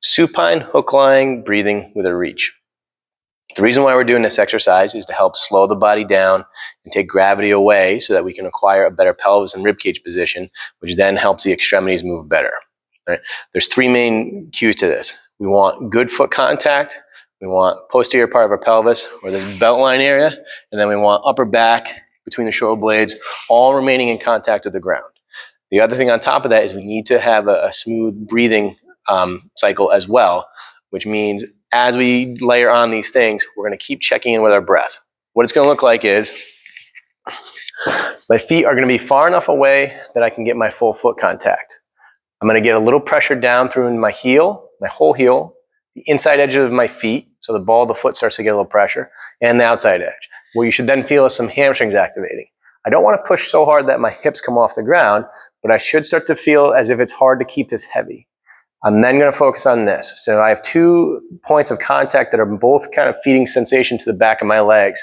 Supine hook-lying breathing with a reach. The reason why we're doing this exercise is to help slow the body down and take gravity away so that we can acquire a better pelvis and ribcage position, which then helps the extremities move better. Right? There's three main cues to this. We want good foot contact, we want posterior part of our pelvis, or this belt line area, and then we want upper back between the shoulder blades, all remaining in contact with the ground. The other thing on top of that is we need to have a smooth breathing cycle as well, which means as we layer on these things, we're going to keep checking in with our breath. What it's going to look like is my feet are going to be far enough away that I can get my full foot contact. I'm going to get a little pressure down through my heel, my whole heel, the inside edge of my feet, so the ball of the foot starts to get a little pressure, and the outside edge. What you should then feel is some hamstrings activating. I don't want to push so hard that my hips come off the ground, but I should start to feel as if it's hard to keep this heavy. I'm then going to focus on this. So I have 2 points of contact that are both kind of feeding sensation to the back of my legs.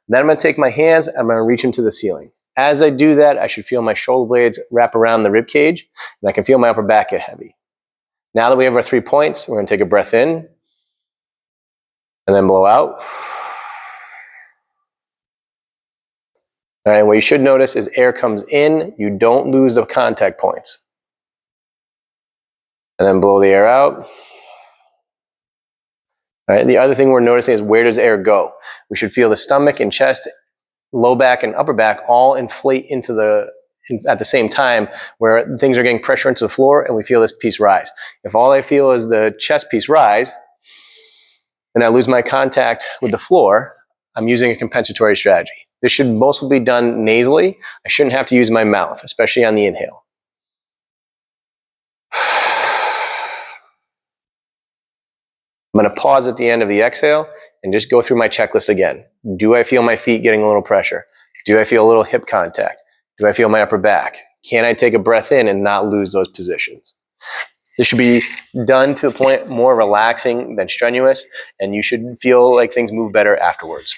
Then I'm going to take my hands, I'm going to reach them to the ceiling. As I do that, I should feel my shoulder blades wrap around the rib cage, and I can feel my upper back get heavy. Now that we have our 3 points, we're going to take a breath in, and then blow out. All right, what you should notice is air comes in, you don't lose the contact points. And then blow the air out. All right, the other thing we're noticing is where does air go? We should feel the stomach and chest, low back and upper back all inflate at the same time, where things are getting pressure into the floor and we feel this piece rise. If all I feel is the chest piece rise and I lose my contact with the floor, I'm using a compensatory strategy. This should mostly be done nasally. I shouldn't have to use my mouth, especially on the inhale. I'm going to pause at the end of the exhale and just go through my checklist again. Do I feel my feet getting a little pressure? Do I feel a little hip contact? Do I feel my upper back? Can I take a breath in and not lose those positions? This should be done to a point more relaxing than strenuous, and you should feel like things move better afterwards.